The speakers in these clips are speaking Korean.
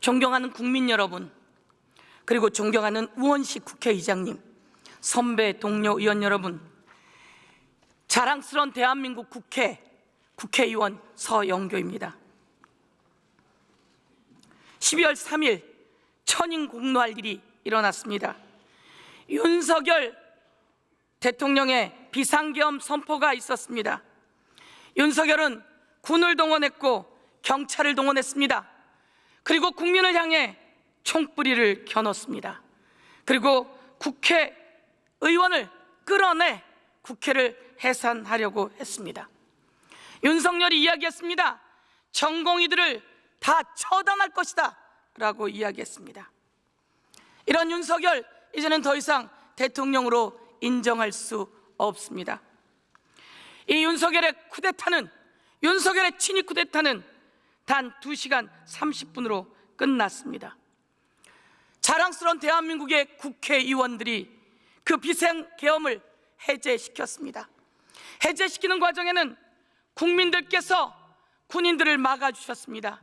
존경하는 국민 여러분, 그리고 존경하는 우원식 국회의장님, 선배 동료 의원 여러분, 자랑스러운 대한민국 국회의원 서영교입니다. 12월 3일 천인 공노할 일이 일어났습니다. 윤석열 대통령의 비상계엄 선포가 있었습니다. 윤석열은 군을 동원했고 경찰을 동원했습니다. 그리고 국민을 향해 총뿌리를 겨눴습니다. 그리고 국회의원을 끌어내 국회를 해산하려고 했습니다. 윤석열이 이야기했습니다. 전공의들을 다 처단할 것이다 라고 이야기했습니다. 이런 윤석열, 이제는 더 이상 대통령으로 인정할 수 없습니다. 이 윤석열의 친위 쿠데타는 단 2시간 30분으로 끝났습니다. 자랑스러운 대한민국의 국회의원들이 그 비상계엄을 해제시켰습니다. 해제시키는 과정에는 국민들께서 군인들을 막아주셨습니다.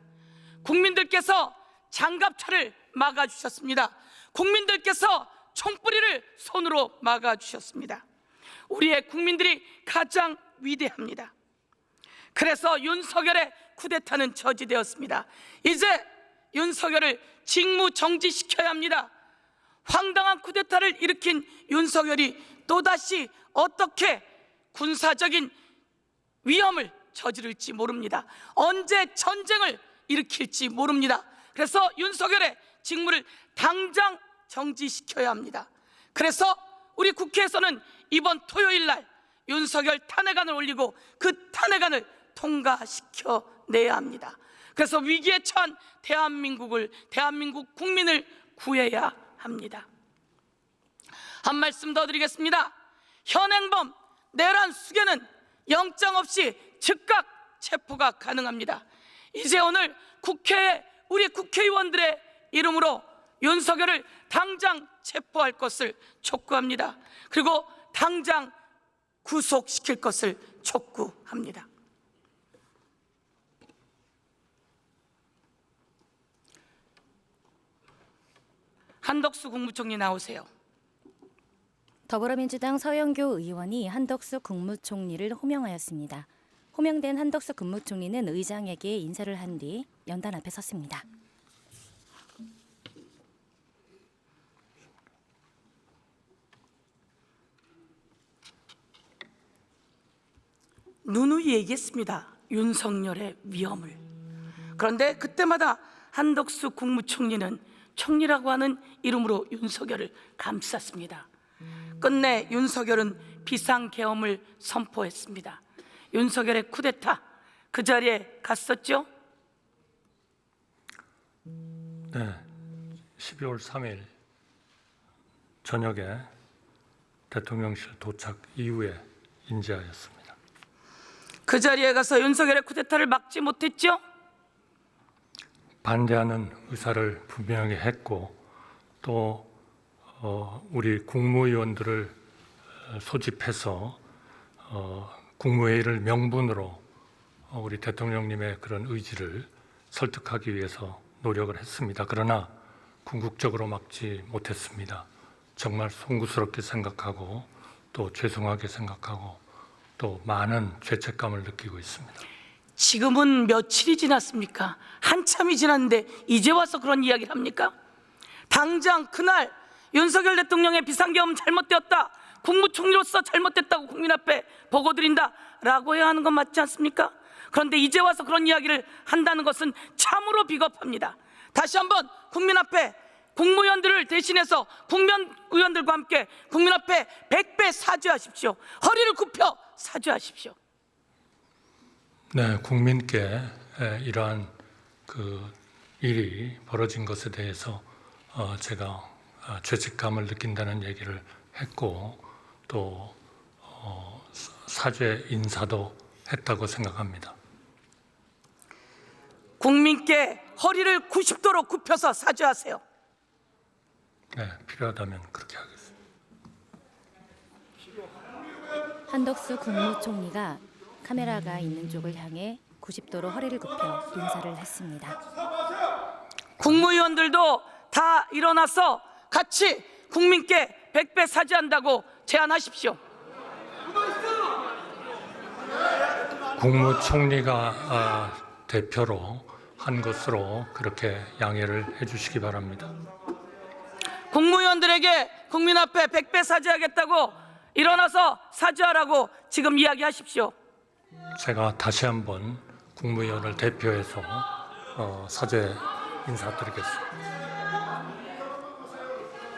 국민들께서 장갑차를 막아주셨습니다. 국민들께서 총뿌리를 손으로 막아주셨습니다. 우리의 국민들이 가장 위대합니다. 그래서 윤석열의 쿠데타는 저지되었습니다. 이제 윤석열을 직무정지시켜야 합니다. 황당한 쿠데타를 일으킨 윤석열이 또다시 어떻게 군사적인 위험을 저지를지 모릅니다. 언제 전쟁을 일으킬지 모릅니다. 그래서 윤석열의 직무를 당장 정지시켜야 합니다. 그래서 우리 국회에서는 이번 토요일 날 윤석열 탄핵안을 올리고 그 탄핵안을 통과시켜내야 합니다. 그래서 위기에 처한 대한민국 국민을 구해야 합니다. 한 말씀 더 드리겠습니다. 현행범 내란 수괴는 영장 없이 즉각 체포가 가능합니다. 이제 오늘 국회에 우리 국회의원들의 이름으로 윤석열을 당장 체포할 것을 촉구합니다. 그리고 당장 구속시킬 것을 촉구합니다. 한덕수 국무총리 나오세요. 더불어민주당 서영교 의원이 한덕수 국무총리를 호명하였습니다. 호명된 한덕수 국무총리는 의장에게 인사를 한 뒤 연단 앞에 섰습니다. 누누이 얘기했습니다. 윤석열의 위험을. 그런데 그때마다 한덕수 국무총리는 총리라고 하는 이름으로 윤석열을 감쌌습니다. 끝내 윤석열은 비상계엄을 선포했습니다. 윤석열의 쿠데타, 그 자리에 갔었죠? 네, 12월 3일 저녁에 대통령실 도착 이후에 인지하였습니다. 그 자리에 가서 윤석열의 쿠데타를 막지 못했죠? 반대하는 의사를 분명히 했고 또 우리 국무위원들을 소집해서 국무회의를 명분으로 우리 대통령님의 그런 의지를 설득하기 위해서 노력을 했습니다. 그러나 궁극적으로 막지 못했습니다. 정말 송구스럽게 생각하고 또 죄송하게 생각하고 또 많은 죄책감을 느끼고 있습니다. 지금은 며칠이 지났습니까? 한참이 지났는데 이제 와서 그런 이야기를 합니까? 당장 그날 윤석열 대통령의 비상계엄 잘못되었다, 국무총리로서 잘못됐다고 국민 앞에 보고드린다 라고 해야 하는 건 맞지 않습니까? 그런데 이제 와서 그런 이야기를 한다는 것은 참으로 비겁합니다. 다시 한번 국민 앞에 국무위원들을 대신해서 국민의원들과 함께 국민 앞에 100배 사죄하십시오. 허리를 굽혀 사죄하십시오. 네, 국민께 이러한 그 일이 벌어진 것에 대해서 제가 죄책감을 느낀다는 얘기를 했고 또 사죄 인사도 했다고 생각합니다. 국민께 허리를 90도로 굽혀서 사죄하세요. 네, 필요하다면 그렇게 하겠습니다. 한덕수 국무총리가 카메라가 있는 쪽을 향해 90도로 허리를 굽혀 인사를 했습니다. 국무위원들도 다 일어나서 같이 국민께 100배 사죄한다고 제안하십시오. 국무총리가 대표로 한 것으로 그렇게 양해를 해주시기 바랍니다. 국무위원들에게 국민 앞에 100배 사죄하겠다고 일어나서 사죄하라고 지금 이야기하십시오. 제가 다시 한번 국무위원을 대표해서 사죄 인사드리겠습니다.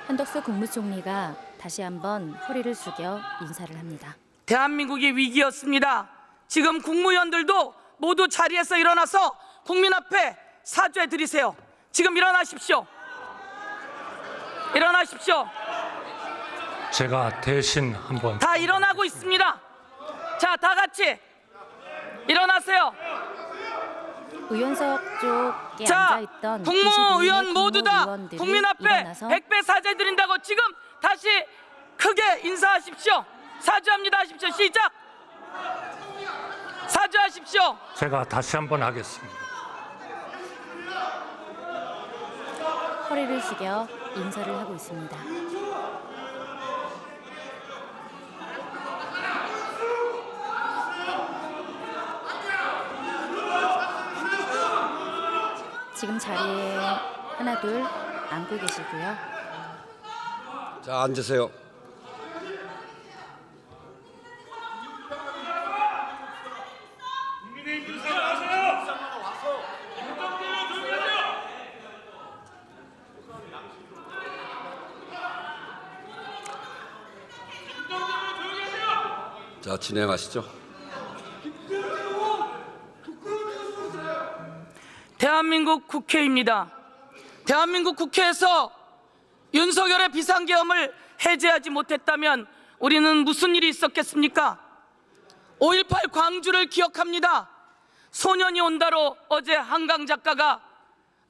한덕수 국무총리가 다시 한번 허리를 숙여 인사를 합니다. 대한민국이 위기였습니다. 지금 국무위원들도 모두 자리에서 일어나서 국민 앞에 사죄 드리세요. 지금 일어나십시오. 일어나십시오. 제가 대신 한번 다 일어나고 있습니다. 자, 다 같이 일어나세요. 의원석 쪽에 자, 앉아있던 국무위원 22의 모두 다 국무위원들이 국민 앞에 일어나서 100배 사죄 드린다고 지금 다시 크게 인사하십시오. 사죄합니다 하십시오. 시작. 사죄하십시오. 제가 다시 한번 하겠습니다. 허리를 숙여 인사를 하고 있습니다. 지금 자리에 하나둘 앉고 계시고요. 자, 앉으세요. 자, 진행하시죠. 대한민국 국회입니다. 대한민국 국회에서 윤석열의 비상계엄을 해제하지 못했다면 우리는 무슨 일이 있었겠습니까? 5.18 광주를 기억합니다. 소년이 온다로 어제 한강 작가가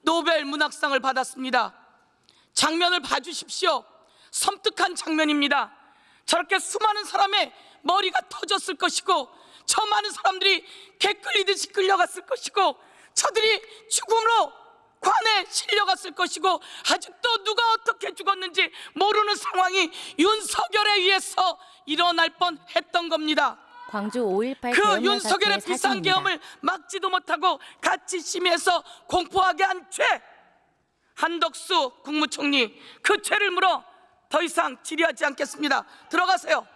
노벨 문학상을 받았습니다. 장면을 봐주십시오. 섬뜩한 장면입니다. 저렇게 수많은 사람의 머리가 터졌을 것이고 저 많은 사람들이 개 끌리듯이 끌려갔을 것이고 저들이 죽음으로 관에 실려갔을 것이고 아직도 누가 어떻게 죽었는지 모르는 상황이 윤석열에 의해서 일어날 뻔했던 겁니다. 광주 5.18 그 계엄령 윤석열의 사태의 비상계엄을 사진입니다. 막지도 못하고 같이 심의해서 공포하게 한 죄, 한덕수 국무총리 그 죄를 물어 더 이상 질의하지 않겠습니다. 들어가세요.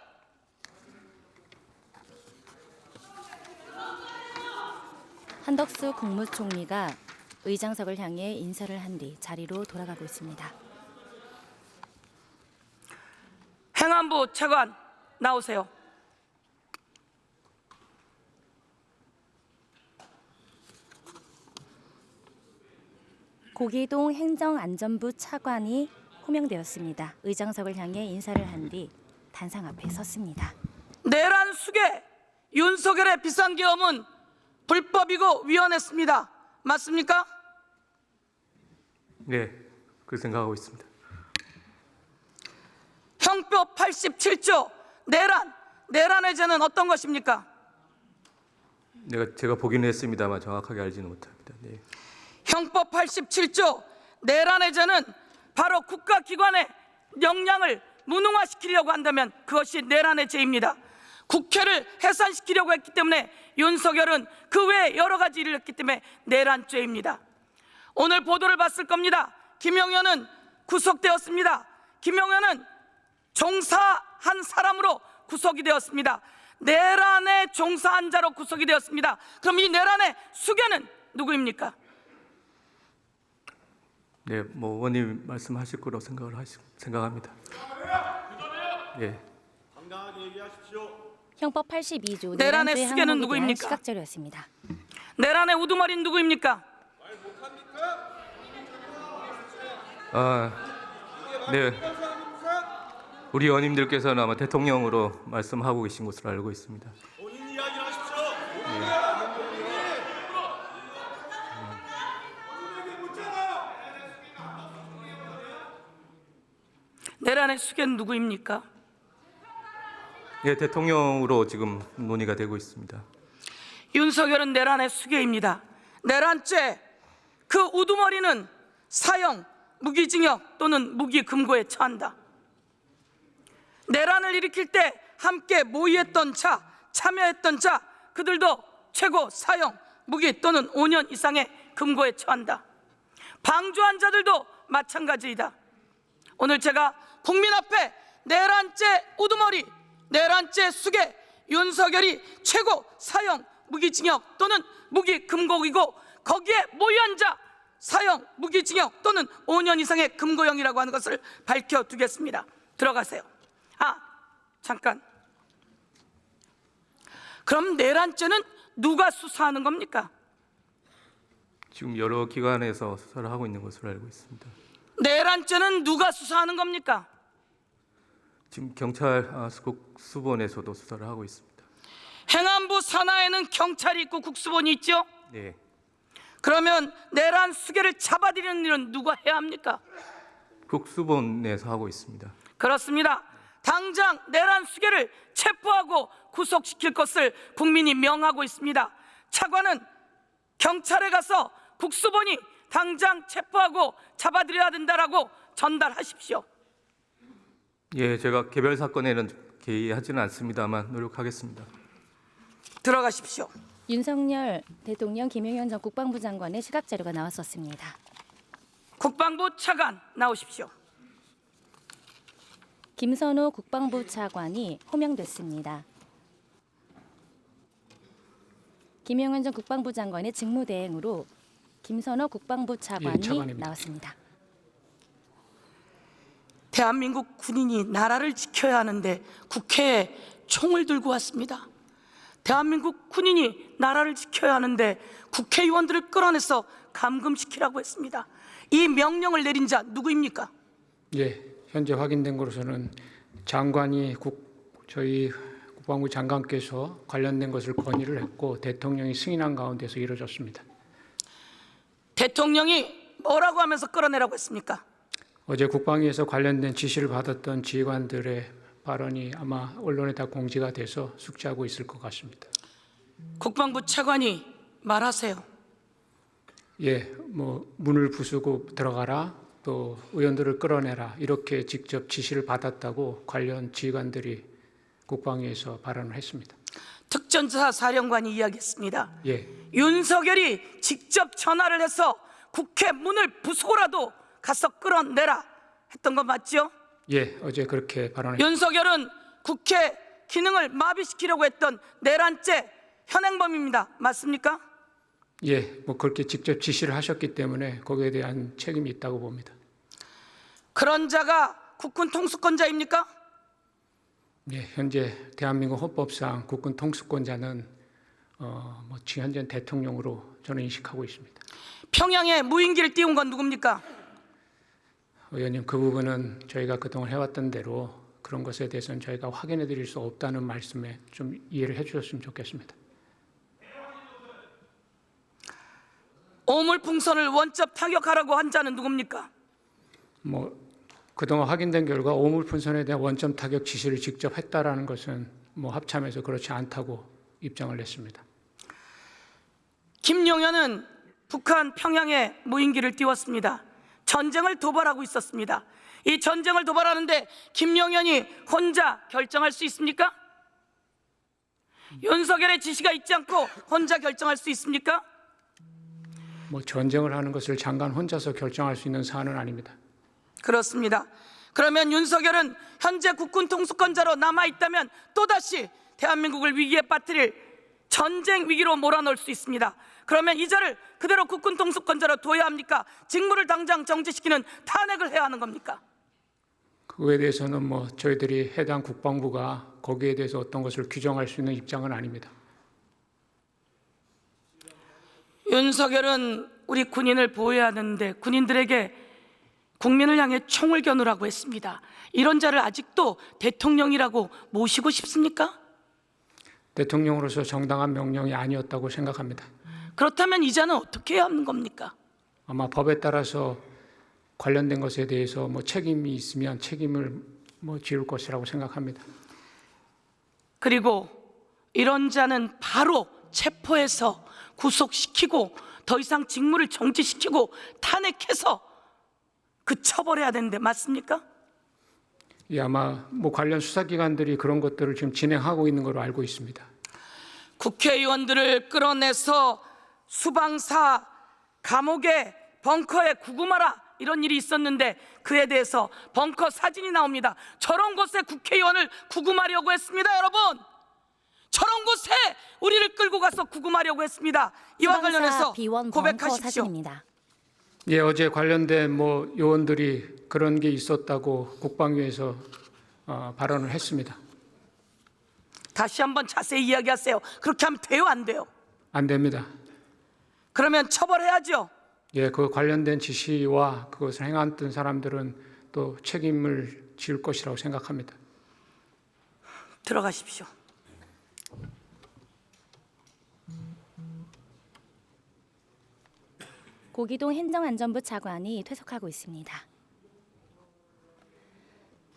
한덕수 국무총리가 의장석을 향해 인사를 한 뒤 자리로 돌아가고 있습니다. 행안부 차관 나오세요. 고기동 행정안전부 차관이 호명되었습니다. 의장석을 향해 인사를 한 뒤 단상 앞에 섰습니다. 내란 수계 윤석열의 비상계엄은 불법이고 위헌했습니다. 맞습니까? 네, 그 생각하고 있습니다. 형법 87조 내란 해제는 어떤 것입니까? 제가 보기는 했습니다만 정확하게 알지는 못합니다. 네. 형법 87조 내란 해제는 바로 국가기관의 역량을 무능화시키려고 한다면 그것이 내란 해제입니다. 국회를 해산시키려고 했기 때문에 윤석열은 그 외에 여러 가지 일을 했기 때문에 내란죄입니다. 오늘 보도를 봤을 겁니다. 김영현은 구속되었습니다. 김영현은 종사한 사람으로 구속이 되었습니다. 내란에 종사한 자로 구속이 되었습니다. 그럼 이 내란의 수괴는 누구입니까? 네, 뭐 의원님 말씀하실 거라고 생각합니다. 예. 형법 82조 내란의 내란죄 수괴는 항목에 대한 누구입니까? 시각자료였습니다. 내란의 우두머리는 누구입니까? 네. 우리 의원님들께서는 아마 대통령으로 말씀하고 계신 것으로 알고 있습니다. 본인 이야기 하십시오. 내란의 수괴는 누구입니까? 예, 대통령으로 지금 논의가 되고 있습니다. 윤석열은 내란의 수괴입니다. 내란죄 그 우두머리는 사형, 무기징역 또는 무기금고에 처한다. 내란을 일으킬 때 함께 모의했던 자, 참여했던 자, 그들도 최고 사형, 무기 또는 5년 이상의 금고에 처한다. 방조한 자들도 마찬가지이다. 오늘 제가 국민 앞에 내란죄 우두머리, 내란죄 수괴, 윤석열이 최고 사형, 무기징역 또는 무기금고이고 거기에 모의한 자, 사형, 무기징역 또는 5년 이상의 금고형이라고 하는 것을 밝혀두겠습니다. 들어가세요. 잠깐. 그럼 내란죄는 누가 수사하는 겁니까? 지금 여러 기관에서 수사를 하고 있는 것으로 알고 있습니다. 내란죄는 누가 수사하는 겁니까? 지금 경찰 국수본에서도 수사를 하고 있습니다. 행안부 산하에는 경찰이 있고 국수본이 있죠? 네, 그러면 내란 수괴를 잡아들이는 일은 누가 해야 합니까? 국수본에서 하고 있습니다. 그렇습니다. 당장 내란 수괴를 체포하고 구속시킬 것을 국민이 명하고 있습니다. 차관은 경찰에 가서 국수본이 당장 체포하고 잡아들여야 된다라고 전달하십시오. 예, 제가 개별 사건에는 개의하지는 않습니다만 노력하겠습니다. 들어가십시오. 윤석열 대통령, 김용현 전 국방부 장관의 시각 자료가 나왔었습니다. 국방부 차관 나오십시오. 김선호 국방부 차관이 호명됐습니다. 김용현 전 국방부 장관의 직무대행으로 김선호 국방부 차관이 차관입니다. 나왔습니다. 대한민국 군인이 나라를 지켜야 하는데 국회에 총을 들고 왔습니다. 대한민국 군인이 나라를 지켜야 하는데 국회의원들을 끌어내서 감금시키라고 했습니다. 이 명령을 내린 자 누구입니까? 예, 현재 확인된 것으로는 장관이 저희 국방부 장관께서 관련된 것을 건의를 했고 대통령이 승인한 가운데서 이루어졌습니다. 대통령이 뭐라고 하면서 끌어내라고 했습니까? 어제 국방위에서 관련된 지시를 받았던 지휘관들의 발언이 아마 언론에 다 공지가 돼서 숙지하고 있을 것 같습니다. 국방부 차관이 말하세요. 예, 뭐 문을 부수고 들어가라, 또 의원들을 끌어내라 이렇게 직접 지시를 받았다고 관련 지휘관들이 국방위에서 발언을 했습니다. 특전사 사령관이 이야기했습니다. 예, 윤석열이 직접 전화를 해서 국회 문을 부수고라도 가서 끌어내라 했던 거 맞죠? 예, 어제 그렇게 발언했습니다. 윤석열은 국회 기능을 마비시키려고 했던 내란죄 현행범입니다. 맞습니까? 예, 뭐 그렇게 직접 지시를 하셨기 때문에 거기에 대한 책임이 있다고 봅니다. 그런 자가 국군 통수권자입니까? 예, 현재 대한민국 헌법상 국군 통수권자는 현재 대통령으로 저는 인식하고 있습니다. 평양에 무인기를 띄운 건 누굽니까? 의원님, 그 부분은 저희가 그동안 해왔던 대로 그런 것에 대해서는 저희가 확인해 드릴 수 없다는 말씀에 좀 이해를 해 주셨으면 좋겠습니다. 오물풍선을 원점 타격하라고 한 자는 누굽니까? 뭐 그동안 확인된 결과 오물풍선에 대한 원점 타격 지시를 직접 했다라는 것은 뭐 합참에서 그렇지 않다고 입장을 냈습니다. 김용현은 북한 평양에 무인기를 띄웠습니다. 전쟁을 도발하고 있었습니다. 이 전쟁을 도발하는데 김용현이 혼자 결정할 수 있습니까? 윤석열의 지시가 있지 않고 혼자 결정할 수 있습니까? 뭐 전쟁을 하는 것을 장관 혼자서 결정할 수 있는 사안은 아닙니다. 그렇습니다. 그러면 윤석열은 현재 국군 통수권자로 남아있다면 또다시 대한민국을 위기에 빠뜨릴 전쟁 위기로 몰아넣을 수 있습니다. 그러면 이 자를 그대로 국군 통수권자로 둬야 합니까? 직무를 당장 정지시키는 탄핵을 해야 하는 겁니까? 그거에 대해서는 뭐 저희들이 해당 국방부가 거기에 대해서 어떤 것을 규정할 수 있는 입장은 아닙니다. 윤석열은 우리 군인을 보호해야 하는데 군인들에게 국민을 향해 총을 겨누라고 했습니다. 이런 자를 아직도 대통령이라고 모시고 싶습니까? 대통령으로서 정당한 명령이 아니었다고 생각합니다. 그렇다면 이 자는 어떻게 해야 하는 겁니까? 아마 법에 따라서 관련된 것에 대해서 뭐 책임이 있으면 책임을 지울 것이라고 생각합니다. 그리고 이런 자는 바로 체포해서 구속시키고 더 이상 직무를 정지시키고 탄핵해서 그 처벌해야 되는데 맞습니까? 예, 아마 뭐 관련 수사기관들이 그런 것들을 지금 진행하고 있는 걸로 알고 있습니다. 국회의원들을 끌어내서 수방사 감옥에 벙커에 구금하라 이런 일이 있었는데 그에 대해서 벙커 사진이 나옵니다. 저런 곳에 국회의원을 구금하려고 했습니다. 여러분, 저런 곳에 우리를 끌고 가서 구금하려고 했습니다. 이와 관련해서 비원 벙커 고백하십시오. 사진입니다. 예, 어제 관련된 뭐 요원들이 그런 게 있었다고 국방위에서 발언을 했습니다. 다시 한번 자세히 이야기하세요. 그렇게 하면 돼요, 안 돼요? 안 됩니다. 그러면 처벌해야죠. 예, 그 관련된 지시와 그것을 행했던 사람들은 또 책임을 지을 것이라고 생각합니다. 들어가십시오. 고기동 행정안전부 차관이 퇴석하고 있습니다.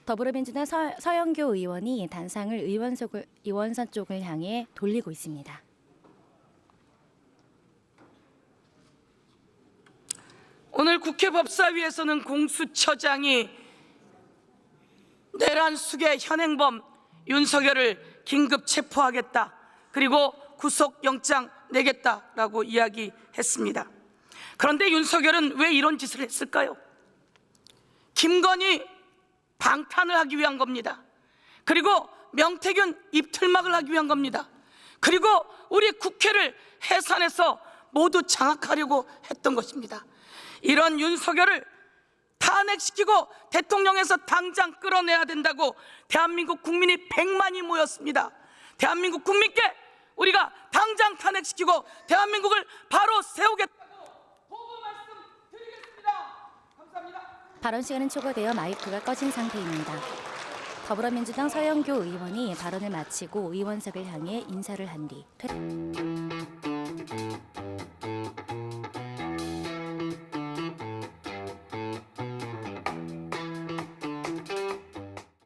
더불어민주당 서영교 의원이 단상을 의원선 쪽을 향해 돌리고 있습니다. 오늘 국회 법사위에서는 공수처장이 내란 수계 현행범 윤석열을 긴급 체포하겠다, 그리고 구속영장 내겠다라고 이야기했습니다. 그런데 윤석열은 왜 이런 짓을 했을까요? 김건희 방탄을 하기 위한 겁니다. 그리고 명태균 입틀막을 하기 위한 겁니다. 그리고 우리 국회를 해산해서 모두 장악하려고 했던 것입니다. 이런 윤석열을 탄핵시키고 대통령에서 당장 끌어내야 된다고 대한민국 국민이 100만이 모였습니다. 대한민국 국민께 우리가 당장 탄핵시키고 대한민국을 바로 세우겠다고 보고 말씀드리겠습니다. 감사합니다. 발언 시간은 초과되어 마이크가 꺼진 상태입니다. 더불어민주당 서영교 의원이 발언을 마치고 의원석을 향해 인사를 한 뒤